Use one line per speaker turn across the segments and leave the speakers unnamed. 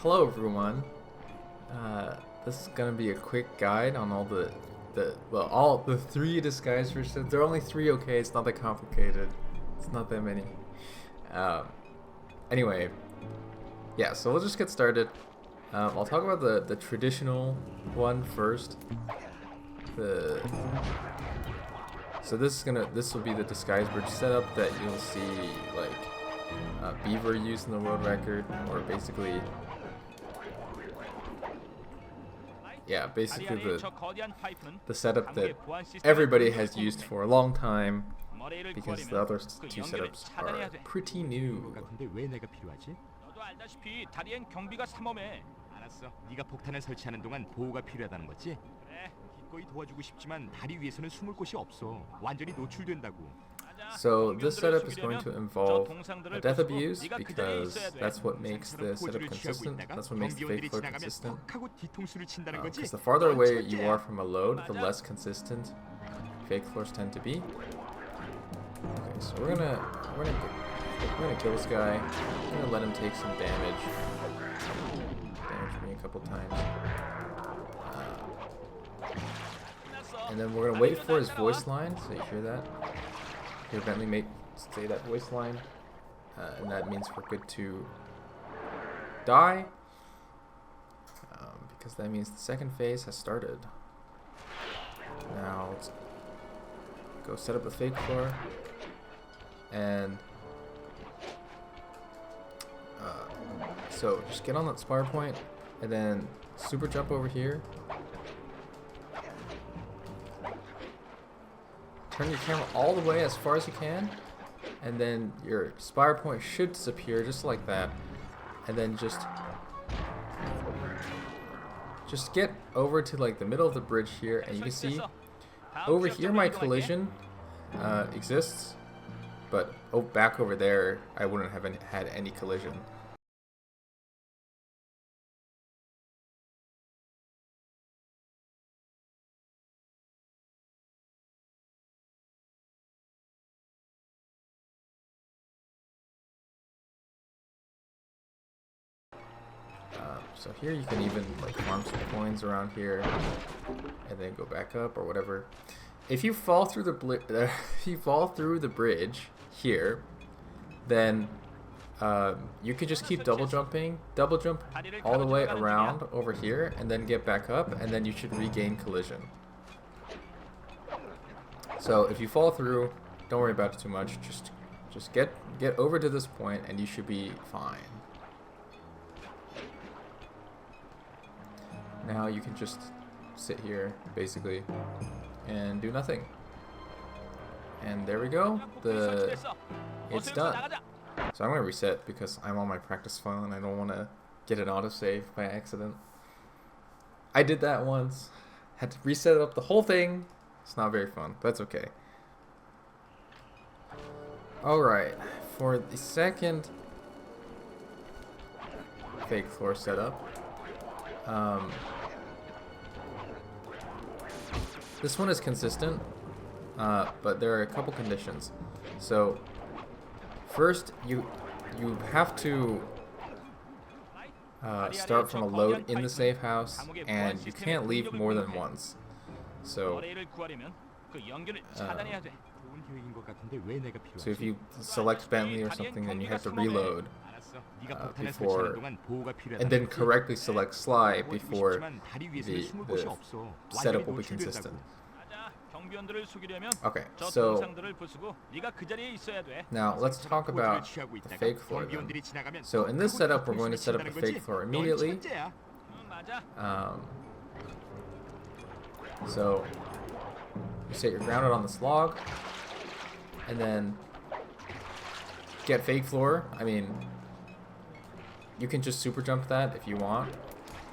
Hello everyone. This is gonna be a quick guide on all all the three disguise versions. There are only three, okay? It's not that complicated. It's not that many. Um, anyway, yeah. So we'll just get started. I'll talk about the traditional one first. So this will be the disguise bridge setup that you'll see like Beaver used in the world record, or basically. Yeah, basically the setup that everybody has used for a long time, because the other two setups are pretty new.
알았어. 네가 폭탄을 설치하는 동안 보호가 필요하다는 거지? 그래. 기꺼이 도와주고 싶지만 다리 위에서는 숨을 곳이 없어. 완전히 노출된다고.
So this setup is going to involve a death abuse, because that's what makes the setup consistent. That's what makes the fake floor consistent. Because the farther away you are from a load, the less consistent fake floors tend to be. Okay, so we're gonna kill this guy. We're gonna let him take some damage. Damage me a couple times. And then we're gonna wait for his voice line. So you hear that? Your Bentley mate say that voice line, and that means we're good to die, because that means the second phase has started. Now let's go set up the fake floor, and so just get on that spire point, and then super jump over here. Turn your camera all the way as far as you can, and then your spire point should disappear just like that. And then just get over to like the middle of the bridge here, and you can see over here my collision exists, but back over there I wouldn't have had any collision. So here you can even like farm some coins around here, and then go back up or whatever. If you fall through the bridge here, then you can just keep double jump all the way around over here, and then get back up, and then you should regain collision. So if you fall through, don't worry about it too much. Just get over to this point, and you should be fine. Now you can just sit here, basically, and do nothing. And there we go. It's done. So I'm going to reset because I'm on my practice file and I don't want to get an autosave by accident. I did that once. Had to reset up the whole thing. It's not very fun, but it's okay. Alright, for the second fake floor setup, this one is consistent, but there are a couple conditions. So first, you have to start from a load in the safe house, and you can't leave more than once. So if you select Bentley or something, then you have to reload before, and then correctly select Sly before the setup will be consistent. Okay, so now let's talk about the fake floor then. So in this setup, we're going to set up the fake floor immediately. So you set your grounded on this log, and then get fake floor. I mean, you can just super jump that if you want,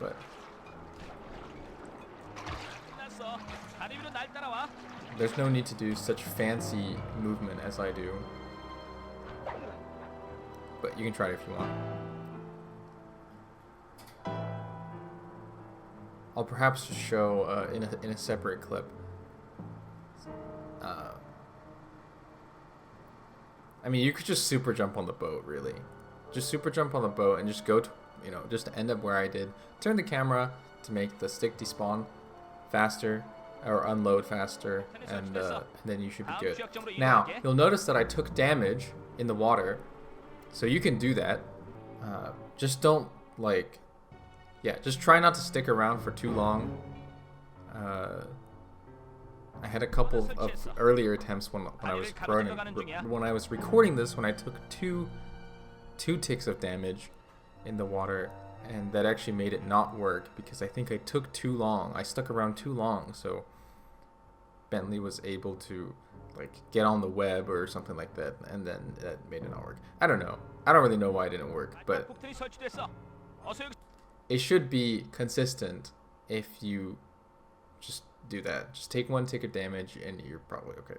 but there's no need to do such fancy movement as I do. But you can try it if you want. I'll perhaps just show in a separate clip. I mean, you could just super jump on the boat, really. Just super jump on the boat and just go you know, just to end up where I did. Turn the camera to make the stick despawn faster, or unload faster, and then you should be good. Now, you'll notice that I took damage in the water, so you can do that. Just don't, like, yeah, just try not to stick around for too long. I had a couple of earlier attempts when I was recording this, when I took two ticks of damage in the water, and that actually made it not work because I think I took too long. I stuck around too long, so Bentley was able to like get on the web or something like that, and then that made it not work. I don't know. I don't really know why it didn't work, but it should be consistent if you just do that. Just take 1 tick of damage and you're probably okay.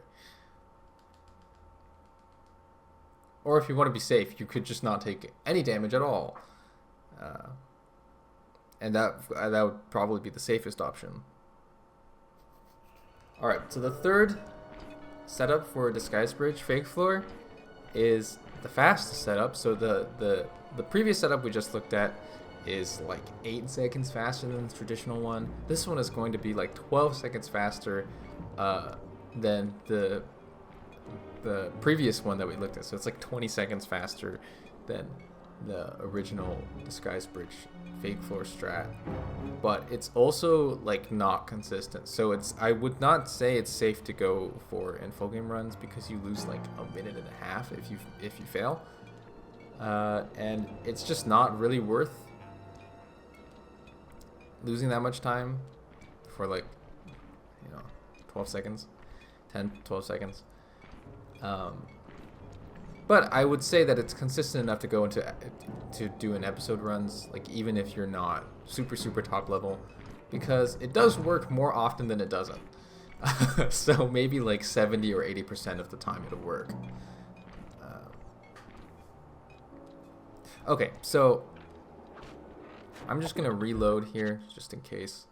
Or if you want to be safe, you could just not take any damage at all. And that would probably be the safest option. Alright, so the third setup for Disguise Bridge Fake Floor is the fastest setup. So the previous setup we just looked at is like 8 seconds faster than the traditional one. This one is going to be like 12 seconds faster than the previous one that we looked at. So it's like 20 seconds faster than the original Disguise Bridge Fake Floor strat. But it's also like not consistent. So I would not say it's safe to go for in full game runs because you lose like a minute and a half if you fail. And it's just not really worth losing that much time for like, you know, 12 seconds, 10, 12 seconds. But I would say that it's consistent enough to go into to do an episode runs, like even if you're not super top level, because it does work more often than it doesn't. So maybe like 70 or 80% of the time it'll work. Okay, so I'm just gonna reload here just in case.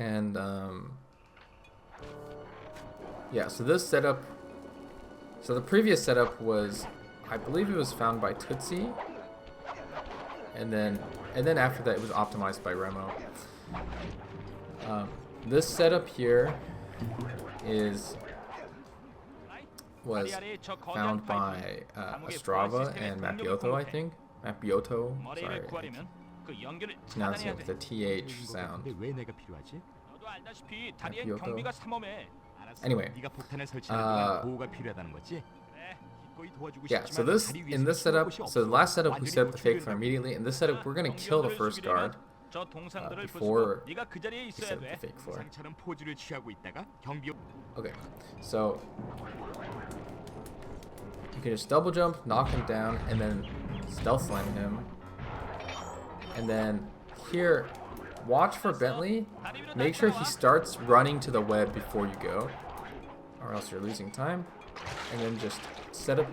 And yeah, so this setup, so the previous setup was, I believe it was found by Tootsie, and then after that it was optimized by Remo. This setup here was found by Strava and Mapioto, I think. Mapioto, sorry. Pronouncing it with the TH sound. Mapioto. Anyway, yeah, so in this setup, so the last setup we set up the fake floor immediately. In this setup, we're going to kill the first guard before we set up the fake floor. Okay, so you can just double jump, knock him down, and then stealth slam him. And then here, watch for Bentley. Make sure he starts running to the web before you go, or else you're losing time. And then just set up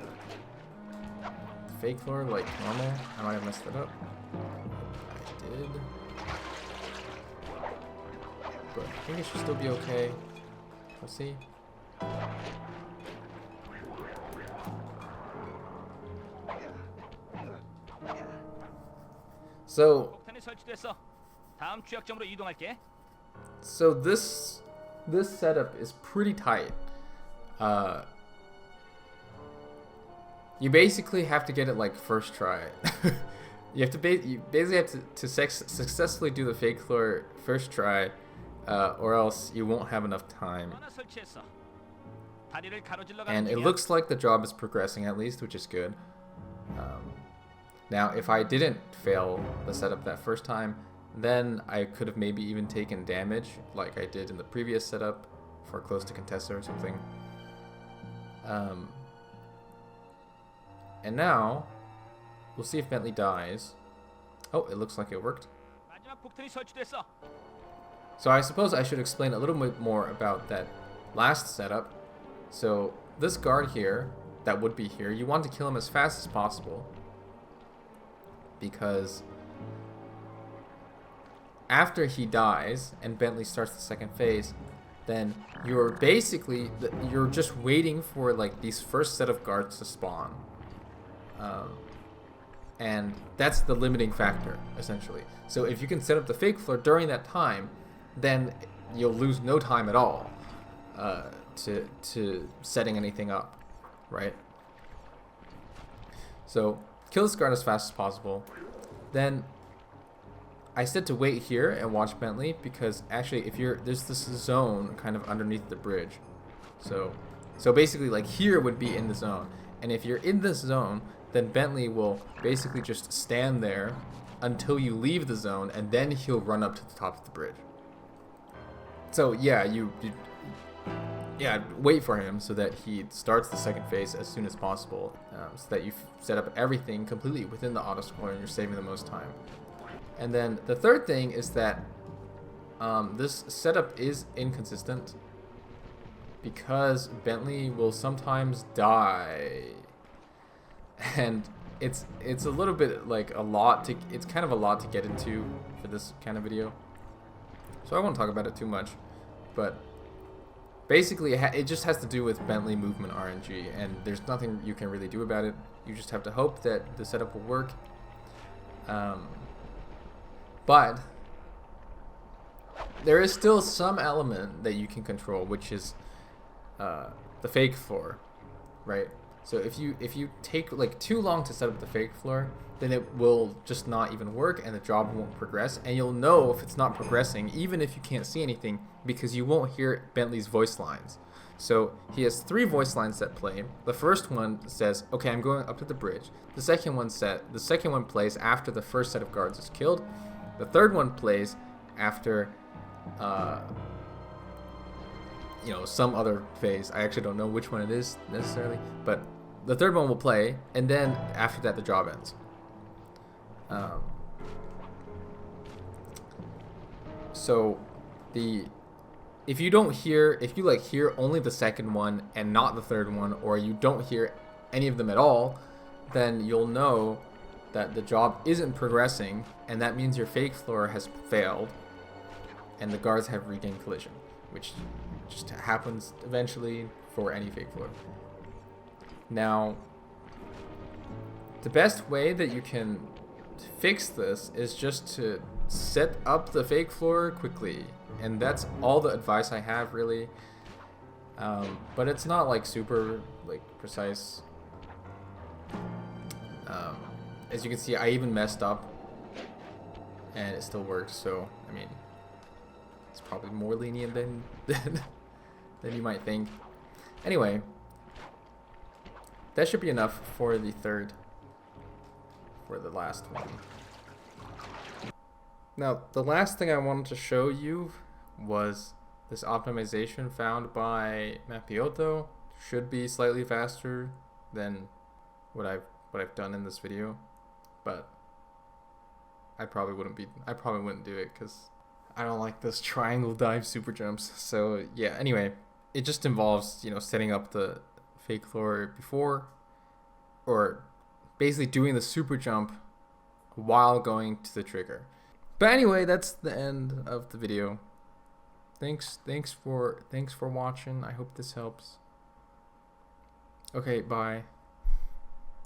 the fake floor like normal. I might have messed that up. I did. But I think it should still be okay. We'll see. So this setup is pretty tight. You basically have to get it like first try. You basically have to successfully do the fake floor first try, or else you won't have enough time. And it looks like the job is progressing at least, which is good. Now, if I didn't fail the setup that first time, then I could have maybe even taken damage, like I did in the previous setup for close to Contessa or something. And now, we'll see if Bentley dies. Oh, it looks like it worked. So I suppose I should explain a little bit more about that last setup. So this guard here, that would be here, you want to kill him as fast as possible, because after he dies and Bentley starts the second phase, then you're basically, you're just waiting for like these first set of guards to spawn. And that's the limiting factor, essentially. So if you can set up the fake floor during that time, then you'll lose no time at all to setting anything up, right? So kill this guard as fast as possible. Then I said to wait here and watch Bentley, because actually if there's this zone kind of underneath the bridge. So basically like here would be in the zone. And if you're in this zone, then Bentley will basically just stand there until you leave the zone, and then he'll run up to the top of the bridge. So yeah, wait for him so that he starts the second phase as soon as possible, so that you've set up everything completely within the auto score and you're saving the most time. And then the third thing is that this setup is inconsistent because Bentley will sometimes die. And it's a little bit like it's kind of a lot to get into for this kind of video, so I won't talk about it too much. But basically it just has to do with Bentley movement RNG, and there's nothing you can really do about it. You just have to hope that the setup will work. But there is still some element that you can control, which is the fake floor, right? So if you take like too long to set up the fake floor, then it will just not even work and the job won't progress, and you'll know if it's not progressing even if you can't see anything, because you won't hear Bentley's voice lines. So he has 3 voice lines that play. The first one says, okay, I'm going up to the bridge. The second one plays after the first set of guards is killed. The third one plays after some other phase. I actually don't know which one it is necessarily, but the third one will play, and then after that the job ends. So if you hear only the second one and not the third one, or you don't hear any of them at all, then you'll know that the job isn't progressing, and that means your fake floor has failed and the guards have regained collision, which just happens eventually for any fake floor. Now, the best way that you can fix this is just to set up the fake floor quickly, and that's all the advice I have, really. But it's not like super precise. As you can see, I even messed up and it still worked, so I mean, it's probably more lenient than you might think. Anyway, that should be enough for the last one. Now, the last thing I wanted to show you was this optimization found by Mapioto. Should be slightly faster than what I've done in this video, but I probably wouldn't do it because I don't like this triangle dive super jumps. So yeah, anyway, it just involves setting up the fake floor before, or basically doing the super jump while going to the trigger. But anyway, that's the end of the video. Thanks for watching. I hope this helps. Okay, bye.